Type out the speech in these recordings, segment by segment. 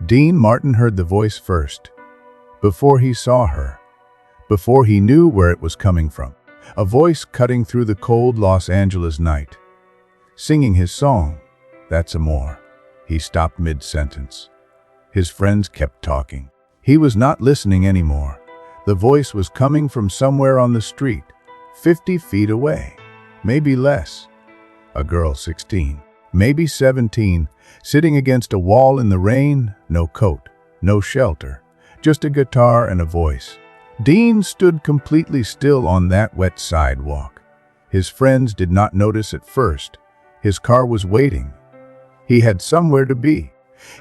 Dean Martin heard the voice first, before he saw her, before he knew where it was coming from. A voice cutting through the cold Los Angeles night, singing his song, "That's Amore." He stopped mid-sentence. His friends kept talking. He was not listening anymore. The voice was coming from somewhere on the street, 50 feet away, maybe less. A girl 16, maybe 17, sitting against a wall in the rain, no coat, no shelter, just a guitar and a voice. Dean stood completely still on that wet sidewalk. His friends did not notice at first. His car was waiting. He had somewhere to be.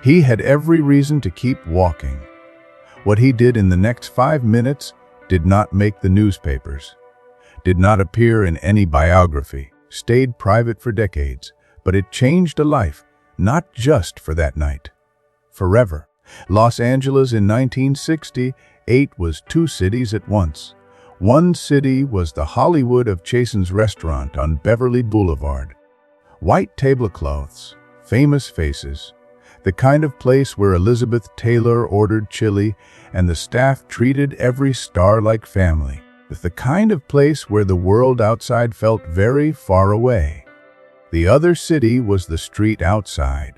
He had every reason to keep walking. What he did in the next 5 minutes did not make the newspapers, did not appear in any biography, stayed private for decades, but it changed a life, not just for that night. Forever. Los Angeles in 1968 was two cities at once. One city was the Hollywood of Chasen's restaurant on Beverly Boulevard. White tablecloths, famous faces, the kind of place where Elizabeth Taylor ordered chili and the staff treated every star like family. The kind of place where the world outside felt very far away. The other city was the street outside.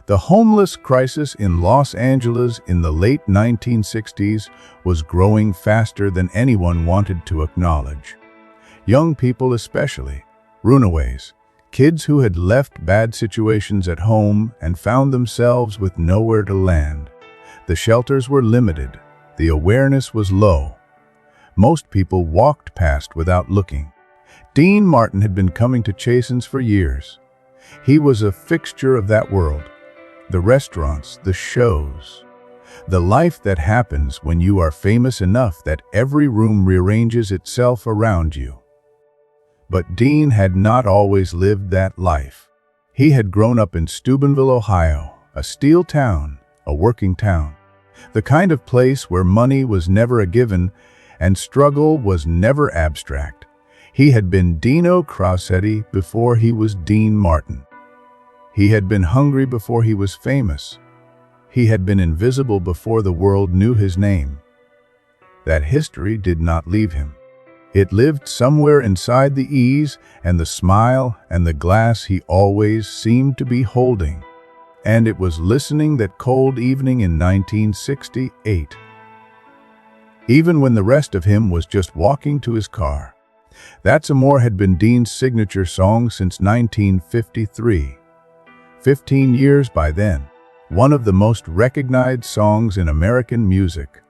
The homeless crisis in Los Angeles in the late 1960s was growing faster than anyone wanted to acknowledge. Young people especially, runaways, kids who had left bad situations at home and found themselves with nowhere to land. The shelters were limited. The awareness was low. Most people walked past without looking. Dean Martin had been coming to Chasen's for years. He was a fixture of that world. The restaurants, the shows, the life that happens when you are famous enough that every room rearranges itself around you. But Dean had not always lived that life. He had grown up in Steubenville, Ohio, a steel town, a working town, the kind of place where money was never a given and struggle was never abstract. He had been Dino Crossetti before he was Dean Martin. He had been hungry before he was famous. He had been invisible before the world knew his name. That history did not leave him. It lived somewhere inside the ease and the smile and the glass he always seemed to be holding. And it was listening that cold evening in 1968. Even when the rest of him was just walking to his car. That's Amore had been Dean's signature song since 1953. 15 years by then. One of the most recognized songs in American music.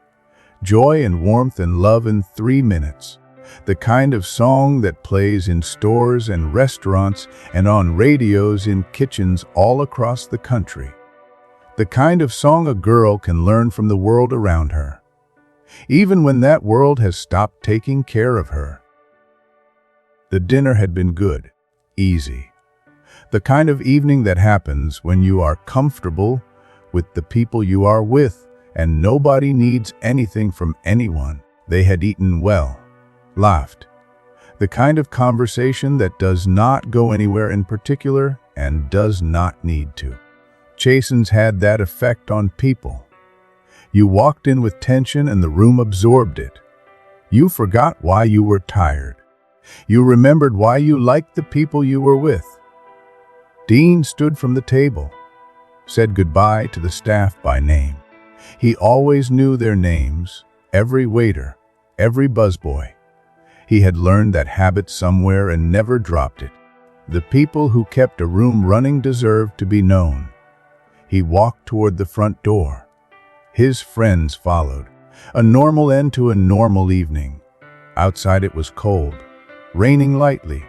Joy and warmth and love in 3 minutes. The kind of song that plays in stores and restaurants and on radios in kitchens all across the country. The kind of song a girl can learn from the world around her, even when that world has stopped taking care of her. The dinner had been good, easy. The kind of evening that happens when you are comfortable with the people you are with and nobody needs anything from anyone. They had eaten well, laughed. The kind of conversation that does not go anywhere in particular and does not need to. Chasen's had that effect on people. You walked in with tension and the room absorbed it. You forgot why you were tired. You remembered why you liked the people you were with. Dean stood from the table, said goodbye to the staff by name. He always knew their names, every waiter, every busboy. He had learned that habit somewhere and never dropped it. The people who kept a room running deserved to be known. He walked toward the front door. His friends followed. A normal end to a normal evening. Outside it was cold, raining lightly.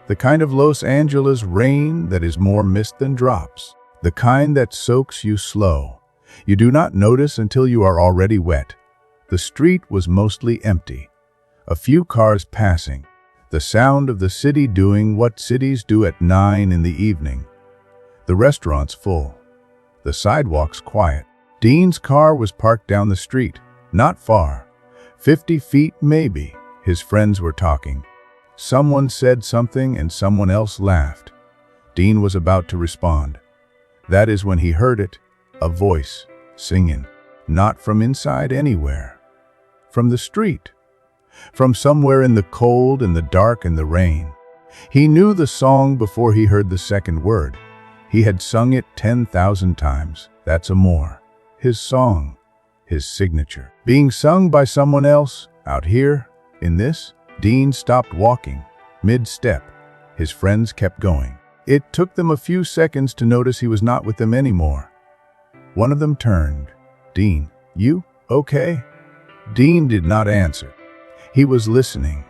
The kind of Los Angeles rain that is more mist than drops. The kind that soaks you slow. You do not notice until you are already wet. The street was mostly empty. A few cars passing. The sound of the city doing what cities do at 9 in the evening. The restaurants full. The sidewalks quiet. Dean's car was parked down the street, not far. 50 feet maybe. His friends were talking. Someone said something and someone else laughed. Dean was about to respond. That is when he heard it, a voice, singing, not from inside anywhere, from the street, from somewhere in the cold and the dark and the rain. He knew the song before he heard the second word. He had sung it 10,000 times. That's Amore. His song, his signature. Being sung by someone else, out here, in this. Dean stopped walking, mid-step. His friends kept going. It took them a few seconds to notice he was not with them anymore. One of them turned. "Dean, you okay?" Dean did not answer. He was listening.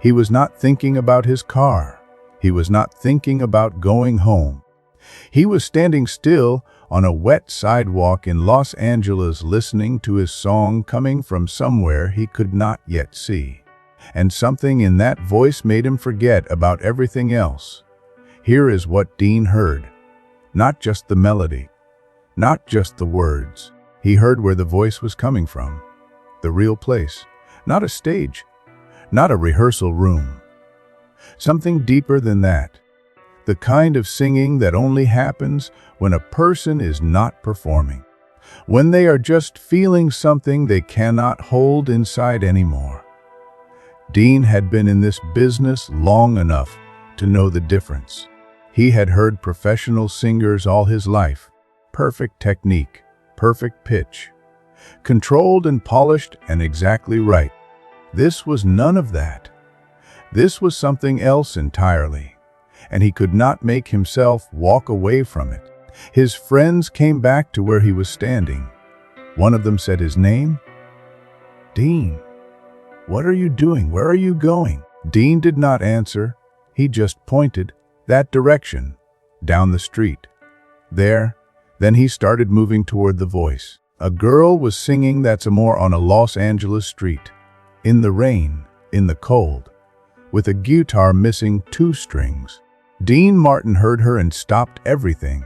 He was not thinking about his car. He was not thinking about going home. He was standing still on a wet sidewalk in Los Angeles, listening to his song coming from somewhere he could not yet see. And something in that voice made him forget about everything else. Here is what Dean heard. Not just the melody, not just the words. He heard where the voice was coming from. The real place. Not a stage, not a rehearsal room. Something deeper than that. The kind of singing that only happens when a person is not performing. When they are just feeling something they cannot hold inside anymore. Dean had been in this business long enough to know the difference. He had heard professional singers all his life. Perfect technique, perfect pitch. Controlled and polished and exactly right. This was none of that. This was something else entirely, and he could not make himself walk away from it. His friends came back to where he was standing. One of them said his name. "Dean, what are you doing? Where are you going?" Dean did not answer. He just pointed that direction, down the street. There, then he started moving toward the voice. A girl was singing That's Amore on a Los Angeles street. In the rain, in the cold, with a guitar missing 2 strings. Dean Martin heard her and stopped everything.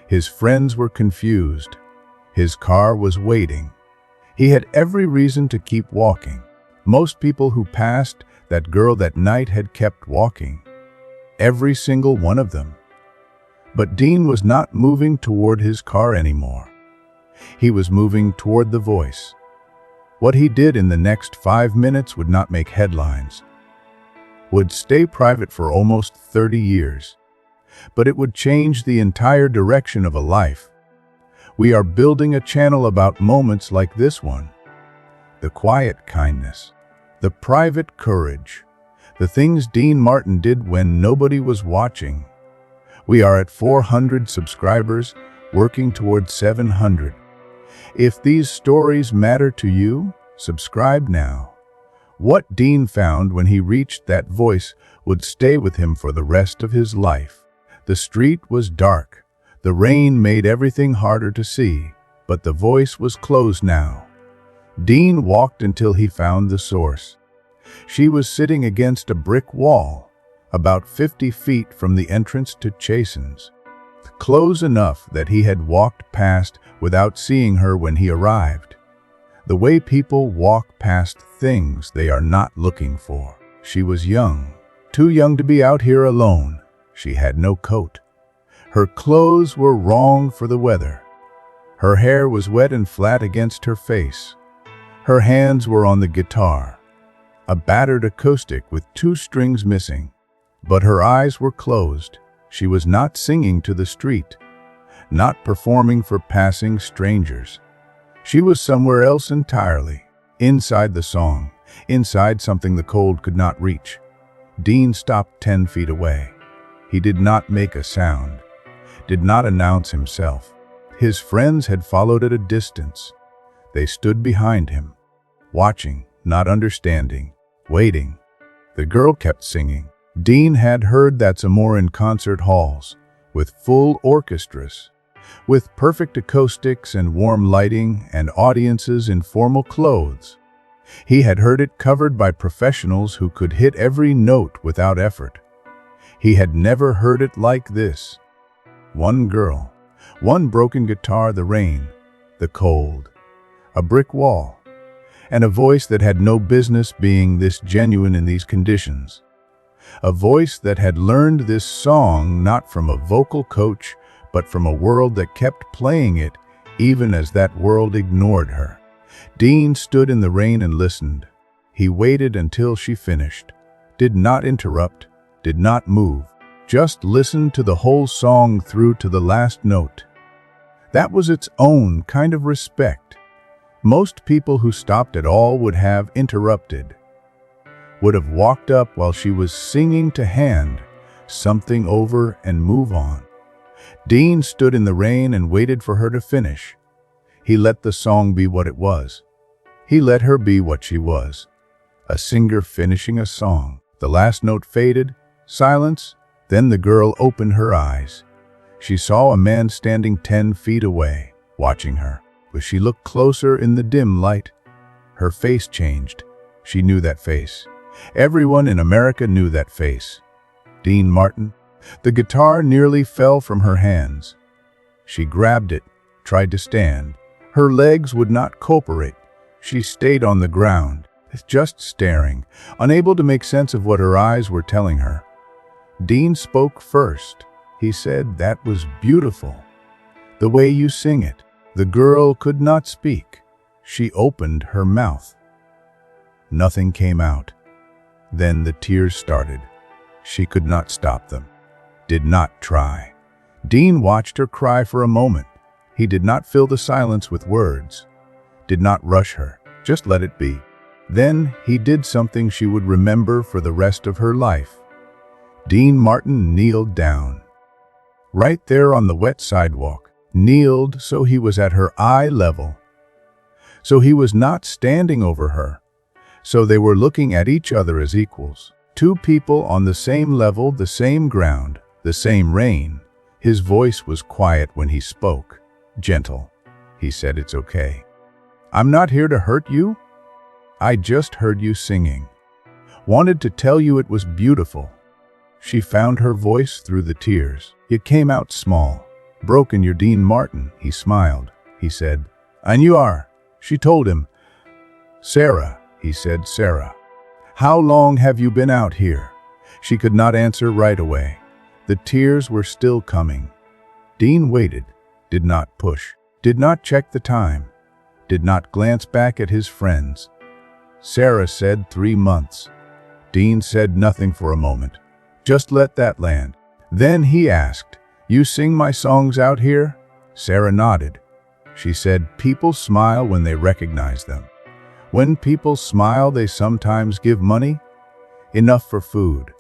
His friends were confused. His car was waiting. He had every reason to keep walking. Most people who passed that girl that night had kept walking. Every single one of them. But Dean was not moving toward his car anymore. He was moving toward the voice. What he did in the next 5 minutes would not make headlines, would stay private for almost 30 years, but it would change the entire direction of a life. We are building a channel about moments like this one. The quiet kindness, the private courage, the things Dean Martin did when nobody was watching. We are at 400 subscribers, working towards 700. If these stories matter to you, subscribe now. What Dean found when he reached that voice would stay with him for the rest of his life. The street was dark. The rain made everything harder to see, but the voice was closed now. Dean walked until he found the source. She was sitting against a brick wall, about 50 feet from the entrance to Chasen's. Close enough that he had walked past without seeing her when he arrived. The way people walk past things they are not looking for. She was young, too young to be out here alone. She had no coat. Her clothes were wrong for the weather. Her hair was wet and flat against her face. Her hands were on the guitar, a battered acoustic with 2 strings missing. But her eyes were closed. She was not singing to the street, not performing for passing strangers. She was somewhere else entirely, inside the song, inside something the cold could not reach. Dean stopped 10 feet away. He did not make a sound, did not announce himself. His friends had followed at a distance. They stood behind him, watching, not understanding, waiting. The girl kept singing. Dean had heard That's Amore in concert halls, with full orchestras, with perfect acoustics and warm lighting and audiences in formal clothes. He had heard it covered by professionals who could hit every note without effort. He had never heard it like this. One girl, one broken guitar, the rain, the cold, a brick wall, and a voice that had no business being this genuine in these conditions. A voice that had learned this song not from a vocal coach, but from a world that kept playing it even as that world ignored her. Dean stood in the rain and listened. He waited until she finished, did not interrupt, did not move, just listened to the whole song through to the last note. That was its own kind of respect. Most people who stopped at all would have interrupted, would have walked up while she was singing to hand something over and move on. Dean stood in the rain and waited for her to finish. He let the song be what it was. He let her be what she was, a singer finishing a song. The last note faded, silence, then the girl opened her eyes. She saw a man standing 10 feet away, watching her. As she looked closer in the dim light, her face changed. She knew that face. Everyone in America knew that face. Dean Martin. The guitar nearly fell from her hands. She grabbed it, tried to stand. Her legs would not cooperate. She stayed on the ground, just staring, unable to make sense of what her eyes were telling her. Dean spoke first. He said, "That was beautiful. The way you sing it." The girl could not speak. She opened her mouth. Nothing came out. Then the tears started. She could not stop them. Did not try. Dean watched her cry for a moment. He did not fill the silence with words. Did not rush her. Just let it be. Then he did something she would remember for the rest of her life. Dean Martin kneeled down. Right there on the wet sidewalk. Kneeled so he was at her eye level. So he was not standing over her. So they were looking at each other as equals. Two people on the same level, the same ground, the same rain. His voice was quiet when he spoke. Gentle. He said, "It's okay. I'm not here to hurt you. I just heard you singing. Wanted to tell you it was beautiful." She found her voice through the tears. It came out small. "Broken, you're Dean Martin." He smiled. He said, "And you are." She told him. "Sarah," he said, "Sarah. How long have you been out here?" She could not answer right away. The tears were still coming. Dean waited, did not push, did not check the time, did not glance back at his friends. Sarah said 3 months. Dean said nothing for a moment. Just let that land. Then he asked, "You sing my songs out here?" Sarah nodded. She said, "People smile when they recognize them. When people smile, they sometimes give money. Enough for food."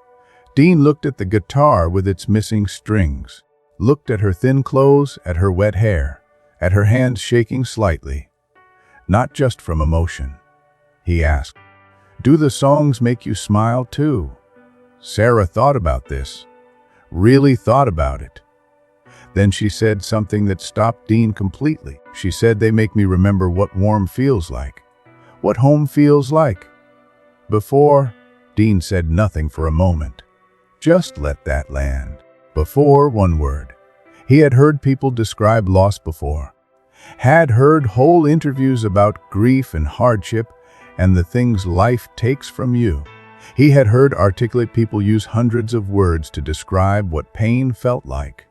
Dean looked at the guitar with its missing strings, looked at her thin clothes, at her wet hair, at her hands shaking slightly. Not just from emotion. He asked, "Do the songs make you smile too?" Sarah thought about this, really thought about it. Then she said something that stopped Dean completely. She said, "They make me remember what warm feels like. What home feels like." Before, Dean said nothing for a moment. Just let that land. Before, one word. He had heard people describe loss before. Had heard whole interviews about grief and hardship and the things life takes from you. He had heard articulate people use hundreds of words to describe what pain felt like.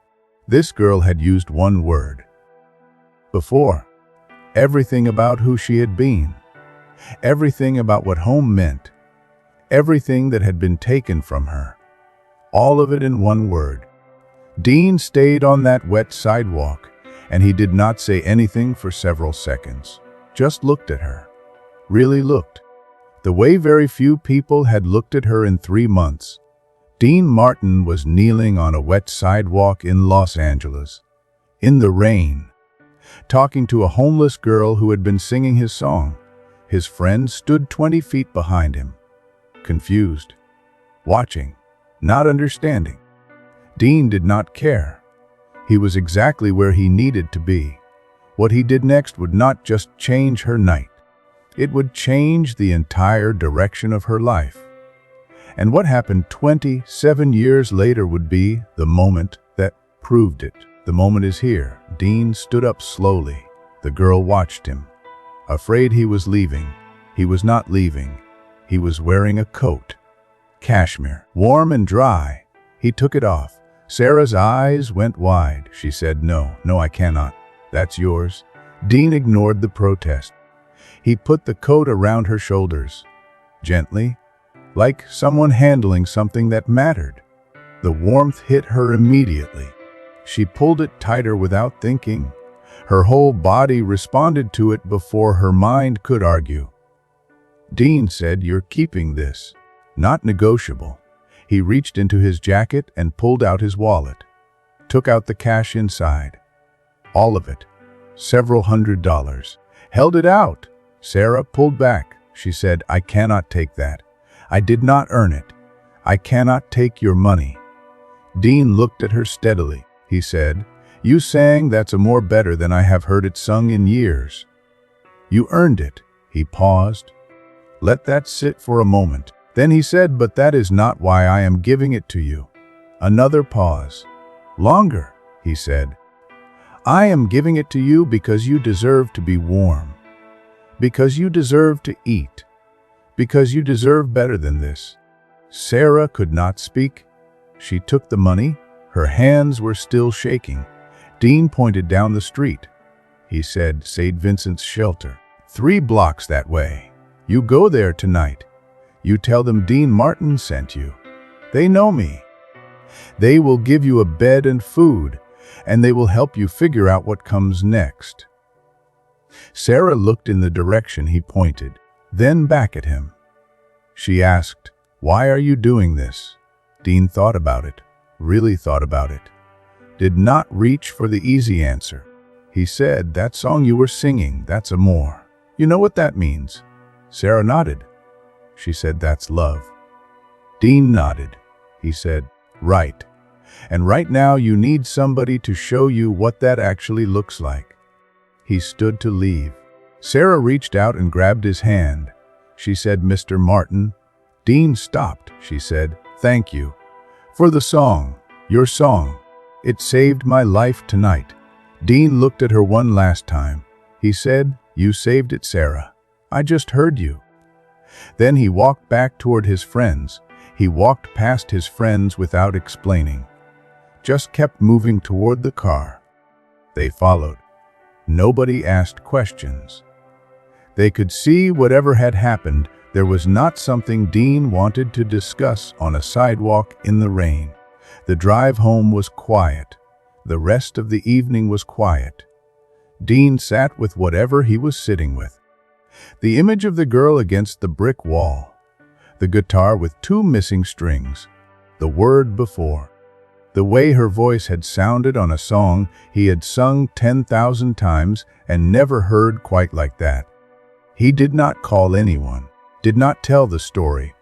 This girl had used one word. Before. Everything about who she had been. Everything about what home meant. Everything that had been taken from her. All of it in one word. Dean stayed on that wet sidewalk, and he did not say anything for several seconds. Just looked at her. Really looked. The way very few people had looked at her in 3 months. Dean Martin was kneeling on a wet sidewalk in Los Angeles, in the rain, talking to a homeless girl who had been singing his song. His friend stood 20 feet behind him, confused, watching, not understanding. Dean did not care. He was exactly where he needed to be. What he did next would not just change her night. It would change the entire direction of her life. And what happened 27 years later would be the moment that proved it. The moment is here. Dean stood up slowly. The girl watched him. Afraid he was leaving. He was not leaving. He was wearing a coat. Cashmere. Warm and dry. He took it off. Sarah's eyes went wide. She said, "No, no, I cannot. That's yours. Dean ignored the protest. He put the coat around her shoulders, gently, like someone handling something that mattered. The warmth hit her immediately. She pulled it tighter without thinking. Her whole body responded to it before her mind could argue. Dean said, "You're keeping this." Not negotiable. He reached into his jacket and pulled out his wallet. Took out the cash inside. All of it. Several $100s. Held it out. Sarah pulled back. She said, "I cannot take that. I did not earn it. I cannot take your money." Dean looked at her steadily. He said, "You sang That's Amore better than I have heard it sung in years. You earned it." He paused. Let that sit for a moment. Then he said, "But that is not why I am giving it to you." Another pause. "Longer," he said. "I am giving it to you because you deserve to be warm. Because you deserve to eat. Because you deserve better than this." Sarah could not speak. She took the money. Her hands were still shaking. Dean pointed down the street. He said, "St. Vincent's Shelter. 3 blocks that way. You go there tonight. You tell them Dean Martin sent you. They know me. They will give you a bed and food, and they will help you figure out what comes next." Sarah looked in the direction he pointed, then back at him. She asked, "Why are you doing this?" Dean thought about it, really thought about it. Did not reach for the easy answer. He said, "That song you were singing, that's Amore. You know what that means?" Sarah nodded. She said, "That's love." Dean nodded. He said, "Right. And right now you need somebody to show you what that actually looks like." He stood to leave. Sarah reached out and grabbed his hand. She said, "Mr. Martin." Dean stopped. She said, "Thank you. For the song. Your song. It saved my life tonight." Dean looked at her one last time. He said, "You saved it, Sarah. I just heard you." Then he walked back toward his friends. He walked past his friends without explaining. Just kept moving toward the car. They followed. Nobody asked questions. They could see whatever had happened. There was not something Dean wanted to discuss on a sidewalk in the rain. The drive home was quiet. The rest of the evening was quiet. Dean sat with whatever he was sitting with. The image of the girl against the brick wall. The guitar with 2 missing strings. The word before. The way her voice had sounded on a song he had sung 10,000 times and never heard quite like that. He did not call anyone, did not tell the story.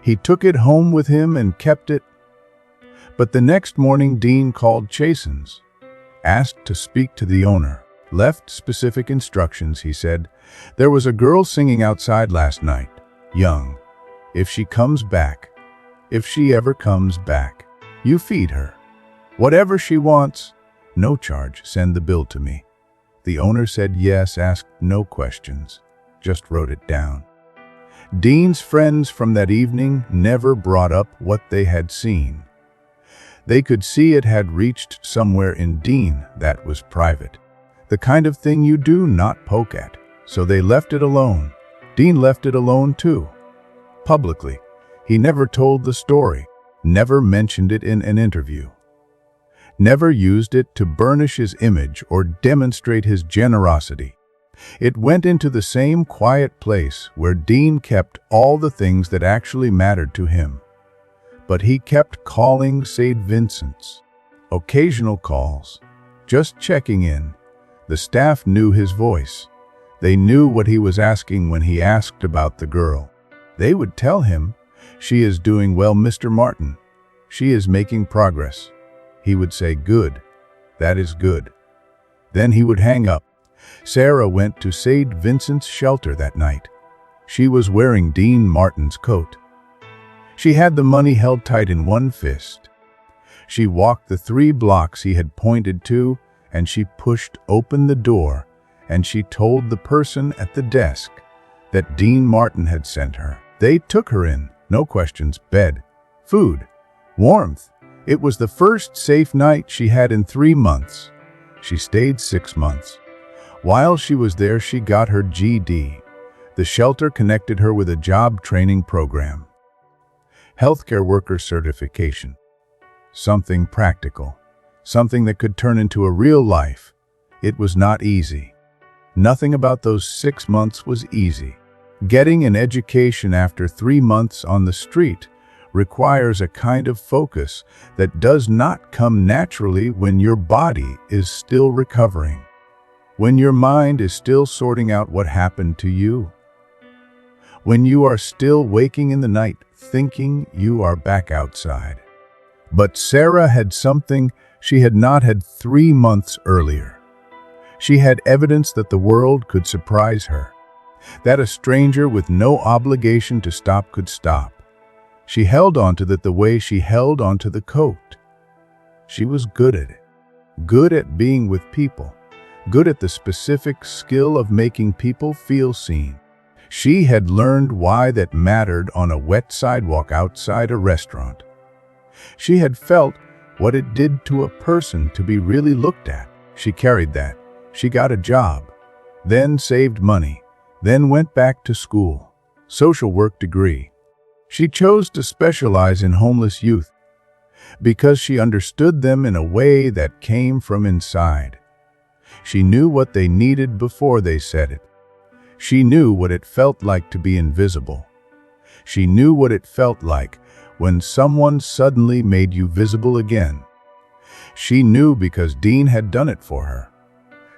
He took it home with him and kept it. But the next morning Dean called Chasen's, asked to speak to the owner, left specific instructions. He said, "There was a girl singing outside last night, young. If she comes back, if she ever comes back, you feed her. Whatever she wants, no charge, send the bill to me." The owner said yes, asked no questions, just wrote it down. Dean's friends from that evening never brought up what they had seen. They could see it had reached somewhere in Dean that was private. The kind of thing you do not poke at. So they left it alone. Dean left it alone too. Publicly. He never told the story, never mentioned it in an interview. Never used it to burnish his image or demonstrate his generosity. It went into the same quiet place where Dean kept all the things that actually mattered to him. But he kept calling St. Vincent's. Occasional calls. Just checking in. The staff knew his voice. They knew what he was asking when he asked about the girl. They would tell him, "She is doing well, Mr. Martin. She is making progress." He would say, "Good. That is good." Then he would hang up. Sarah went to St. Vincent's Shelter that night. She was wearing Dean Martin's coat. She had the money held tight in one fist. She walked the 3 blocks he had pointed to, and she pushed open the door, and she told the person at the desk that Dean Martin had sent her. They took her in, no questions, bed, food, warmth. It was the first safe night she had in 3 months. She stayed 6 months. While she was there, she got her GD. The shelter connected her with a job training program. Healthcare worker certification. Something practical. Something that could turn into a real life. It was not easy. Nothing about those 6 months was easy. Getting an education after 3 months on the street requires a kind of focus that does not come naturally when your body is still recovering, when your mind is still sorting out what happened to you, when you are still waking in the night thinking you are back outside. But Sarah had something she had not had 3 months earlier. She had evidence that the world could surprise her, that a stranger with no obligation to stop could stop. She held on to that the way she held onto the coat. She was good at it, good at being with people, good at the specific skill of making people feel seen. She had learned why that mattered on a wet sidewalk outside a restaurant. She had felt what it did to a person to be really looked at. She carried that. She got a job, then saved money, then went back to school, social work degree. She chose to specialize in homeless youth because she understood them in a way that came from inside. She knew what they needed before they said it. She knew what it felt like to be invisible. She knew what it felt like when someone suddenly made you visible again. She knew because Dean had done it for her.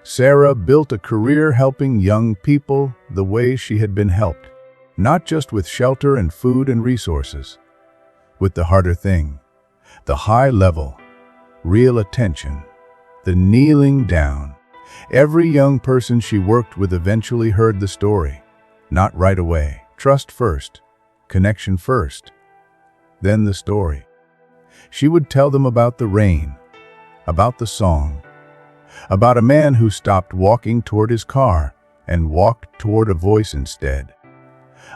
Sarah built a career helping young people the way she had been helped, not just with shelter and food and resources, with the harder thing, the high level, real attention, the kneeling down. Every young person she worked with eventually heard the story, not right away. Trust first, connection first, then the story. She would tell them about the rain, about the song, about a man who stopped walking toward his car and walked toward a voice instead,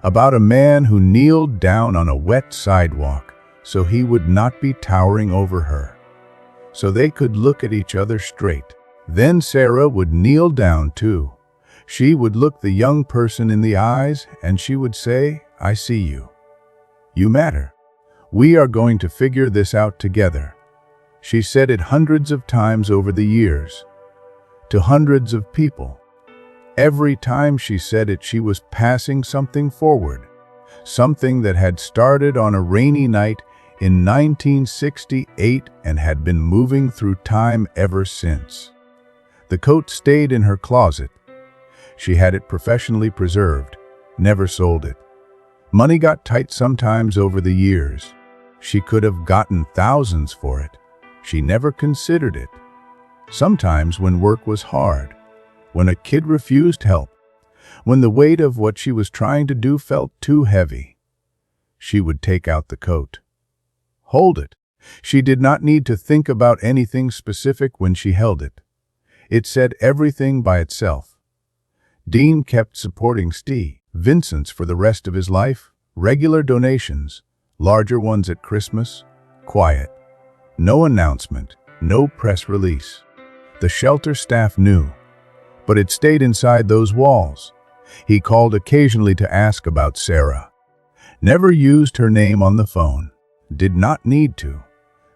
about a man who kneeled down on a wet sidewalk so he would not be towering over her, so they could look at each other straight. Then Sarah would kneel down too. She would look the young person in the eyes and she would say, "I see you. You matter. We are going to figure this out together." She said it hundreds of times over the years, to hundreds of people. Every time she said it, she was passing something forward, something that had started on a rainy night in 1968 and had been moving through time ever since. The coat stayed in her closet. She had it professionally preserved, never sold it. Money got tight sometimes over the years. She could have gotten thousands for it. She never considered it. Sometimes when work was hard, when a kid refused help, when the weight of what she was trying to do felt too heavy, she would take out the coat. Hold it. She did not need to think about anything specific when she held it. It said everything by itself. Dean kept supporting Steve Vincent's for the rest of his life, regular donations, larger ones at Christmas, quiet. No announcement, no press release. The shelter staff knew, but it stayed inside those walls. He called occasionally to ask about Sarah. Never used her name on the phone. Did not need to.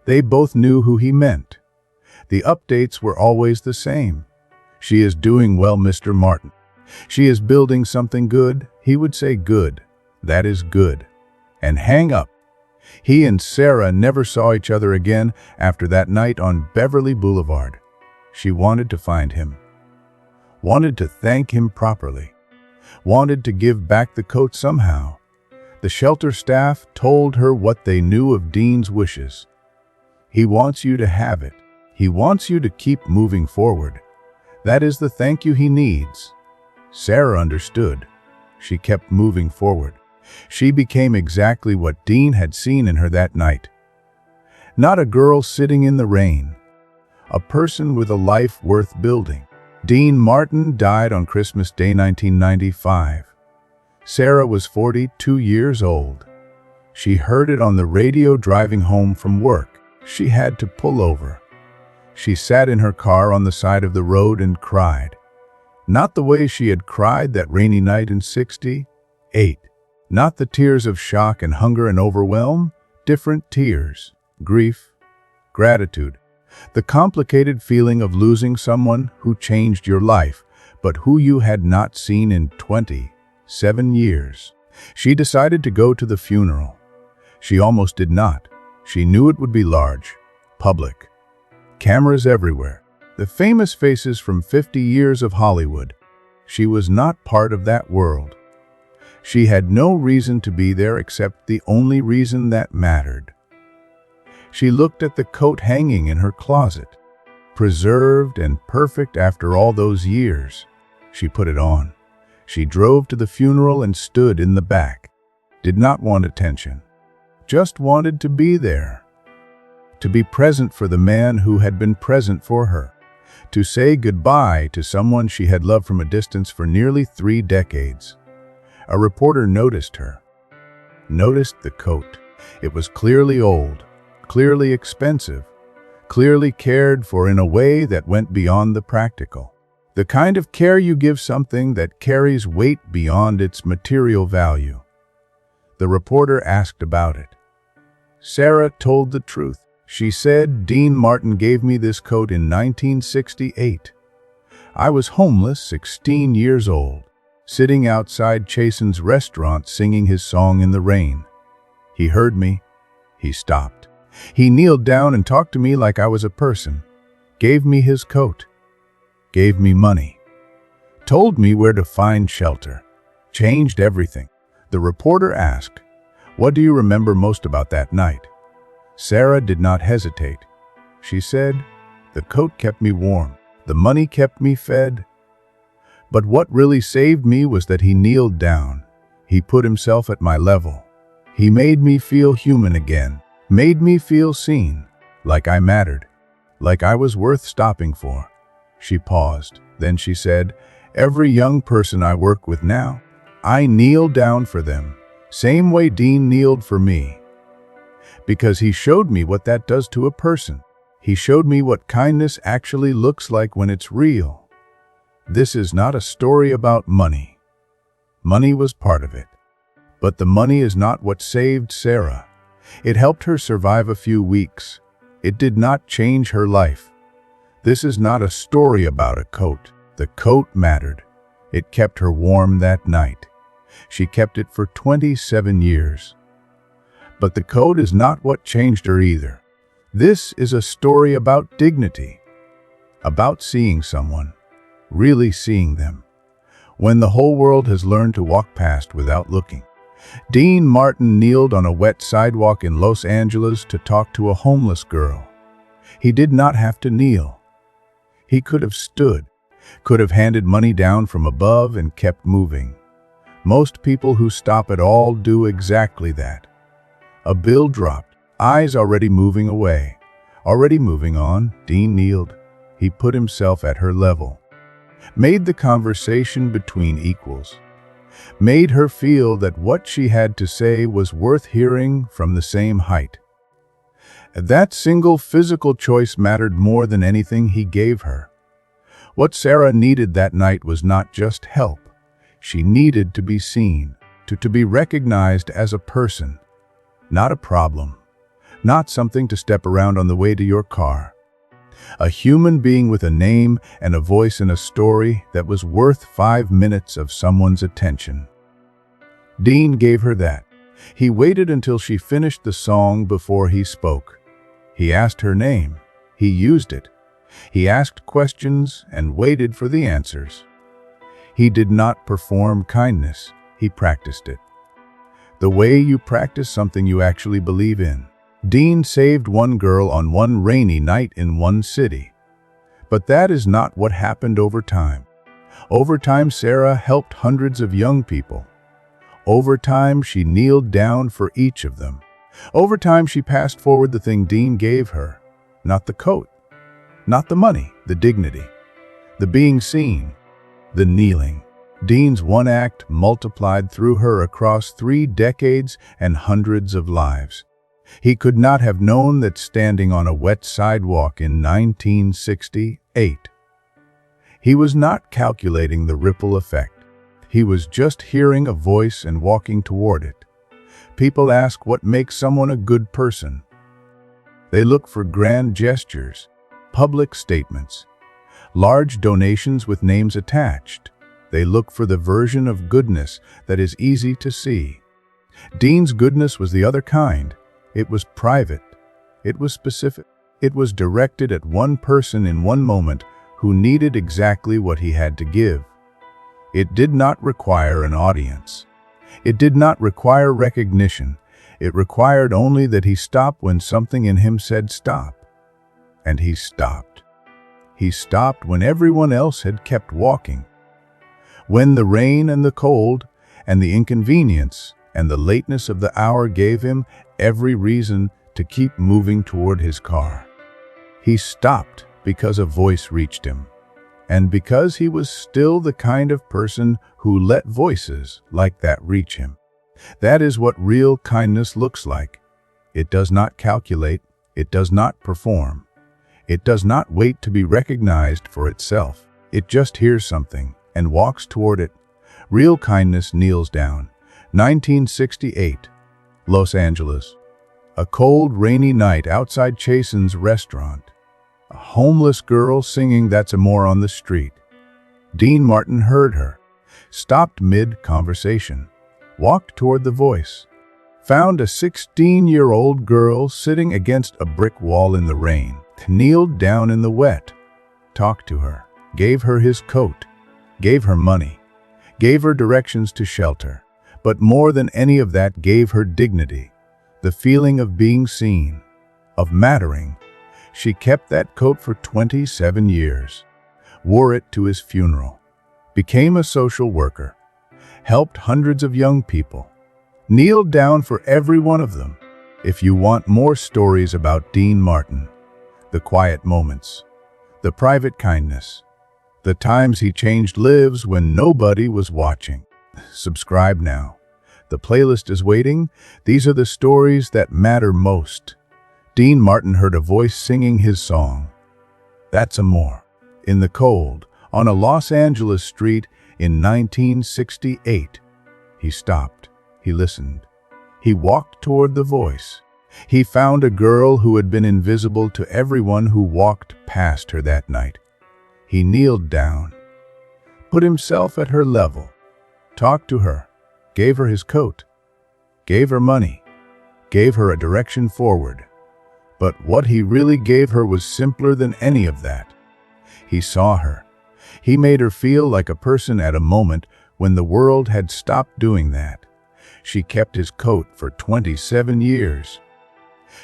They both knew who he meant. The updates were always the same. "She is doing well, Mr. Martin. She is building something good." He would say, "Good. That is good." And hang up. He and Sarah never saw each other again after that night on Beverly Boulevard. She wanted to find him, wanted to thank him properly, wanted to give back the coat somehow. The shelter staff told her what they knew of Dean's wishes. He wants you to have it. He wants you to keep moving forward. That is the thank you he needs. Sarah understood. She kept moving forward. She became exactly what Dean had seen in her that night. Not a girl sitting in the rain. A person with a life worth building. Dean Martin died on Christmas Day 1995. Sarah was 42 years old. She heard it on the radio driving home from work. She had to pull over. She sat in her car on the side of the road and cried. Not the way she had cried that rainy night in '68. Not the tears of shock and hunger and overwhelm. Different tears. Grief, gratitude. The complicated feeling of losing someone who changed your life, but who you had not seen in 27 years. She decided to go to the funeral. She almost did not. She knew it would be large, public. Cameras everywhere. The famous faces from 50 years of Hollywood. She was not part of that world. She had no reason to be there except the only reason that mattered. She looked at the coat hanging in her closet. Preserved and perfect after all those years. She put it on. She drove to the funeral and stood in the back. Did not want attention. Just wanted to be there. To be present for the man who had been present for her. To say goodbye to someone she had loved from a distance for nearly 3 decades. A reporter noticed her. Noticed the coat. It was clearly old, clearly expensive, clearly cared for in a way that went beyond the practical. The kind of care you give something that carries weight beyond its material value. The reporter asked about it. Sarah told the truth. She said, "Dean Martin gave me this coat in 1968. I was homeless, 16 years old, sitting outside Chasen's restaurant singing his song in the rain. He heard me. He stopped. He kneeled down and talked to me like I was a person. Gave me his coat. Gave me money. Told me where to find shelter. Changed everything." The reporter asked, "What do you remember most about that night?" Sarah did not hesitate. She said, "The coat kept me warm. The money kept me fed. But what really saved me was that he kneeled down. He put himself at my level. He made me feel human again. Made me feel seen. Like I mattered. Like I was worth stopping for." She paused. Then she said, "Every young person I work with now, I kneel down for them. Same way Dean kneeled for me. Because he showed me what that does to a person. He showed me what kindness actually looks like when it's real. This is not a story about money. Money was part of it. But the money is not what saved Sarah. It helped her survive a few weeks. It did not change her life. This is not a story about a coat. The coat mattered. It kept her warm that night. She kept it for 27 years. But the coat is not what changed her either. This is a story about dignity. About seeing someone. Really seeing them. When the whole world has learned to walk past without looking. Dean Martin kneeled on a wet sidewalk in Los Angeles to talk to a homeless girl. He did not have to kneel. He could have stood, could have handed money down from above and kept moving. Most people who stop at all do exactly that. A bill dropped, eyes already moving away. Already moving on, Dean kneeled. He put himself at her level. Made the conversation between equals. Made her feel that what she had to say was worth hearing from the same height. That single physical choice mattered more than anything he gave her. What Sarah needed that night was not just help. She needed to be seen, to be recognized as a person. Not a problem. Not something to step around on the way to your car. A human being with a name and a voice in a story that was worth 5 minutes of someone's attention. Dean gave her that. He waited until she finished the song before he spoke. He asked her name. He used it. He asked questions and waited for the answers. He did not perform kindness. He practiced it. The way you practice something you actually believe in. Dean saved one girl on one rainy night in one city. But that is not what happened over time. Over time, Sarah helped hundreds of young people. Over time, she kneeled down for each of them. Over time, she passed forward the thing Dean gave her. Not the coat. Not the money. The dignity. The being seen. The kneeling. Dean's one act multiplied through her across 3 decades and hundreds of lives. He could not have known that standing on a wet sidewalk in 1968. He was not calculating the ripple effect. He was just hearing a voice and walking toward it. People ask what makes someone a good person. They look for grand gestures, public statements, large donations with names attached. They look for the version of goodness that is easy to see. Dean's goodness was the other kind. It was private. It was specific. It was directed at one person in one moment who needed exactly what he had to give. It did not require an audience. It did not require recognition. It required only that he stop when something in him said stop. And he stopped. He stopped when everyone else had kept walking. When the rain and the cold and the inconvenience and the lateness of the hour gave him every reason to keep moving toward his car. He stopped because a voice reached him, and because he was still the kind of person who let voices like that reach him. That is what real kindness looks like. It does not calculate. It does not perform. It does not wait to be recognized for itself. It just hears something and walks toward it. Real kindness kneels down. 1968, Los Angeles. A cold, rainy night outside Chasen's restaurant. A homeless girl singing "That's Amore" on the street. Dean Martin heard her, stopped mid-conversation, walked toward the voice, found a 16-year-old girl sitting against a brick wall in the rain, kneeled down in the wet, talked to her, gave her his coat, gave her money, gave her directions to shelter, but more than any of that gave her dignity, the feeling of being seen, of mattering. She kept that coat for 27 years, wore it to his funeral, became a social worker, helped hundreds of young people, kneeled down for every one of them. If you want more stories about Dean Martin, the quiet moments, the private kindness, the times he changed lives when nobody was watching, subscribe now. The playlist is waiting. These are the stories that matter most. Dean Martin heard a voice singing his song, "That's Amore," in the cold, on a Los Angeles street in 1968. He stopped. He listened. He walked toward the voice. He found a girl who had been invisible to everyone who walked past her that night. He kneeled down, put himself at her level, talked to her, gave her his coat, gave her money, gave her a direction forward. But what he really gave her was simpler than any of that. He saw her. He made her feel like a person at a moment when the world had stopped doing that. She kept his coat for 27 years.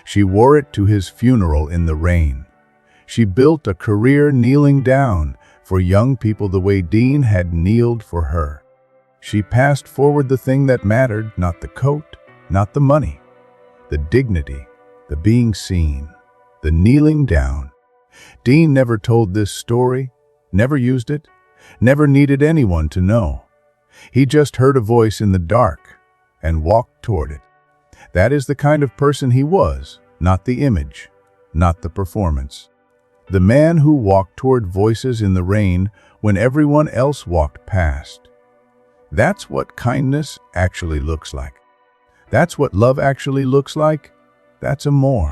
She wore it to his funeral in the rain. She built a career kneeling down for young people the way Dean had kneeled for her. She passed forward the thing that mattered, not the coat, not the money, the dignity, the being seen, the kneeling down. Dean never told this story, never used it, never needed anyone to know. He just heard a voice in the dark and walked toward it. That is the kind of person he was, not the image, not the performance. The man who walked toward voices in the rain when everyone else walked past. That's what kindness actually looks like. That's what love actually looks like. That's Amore.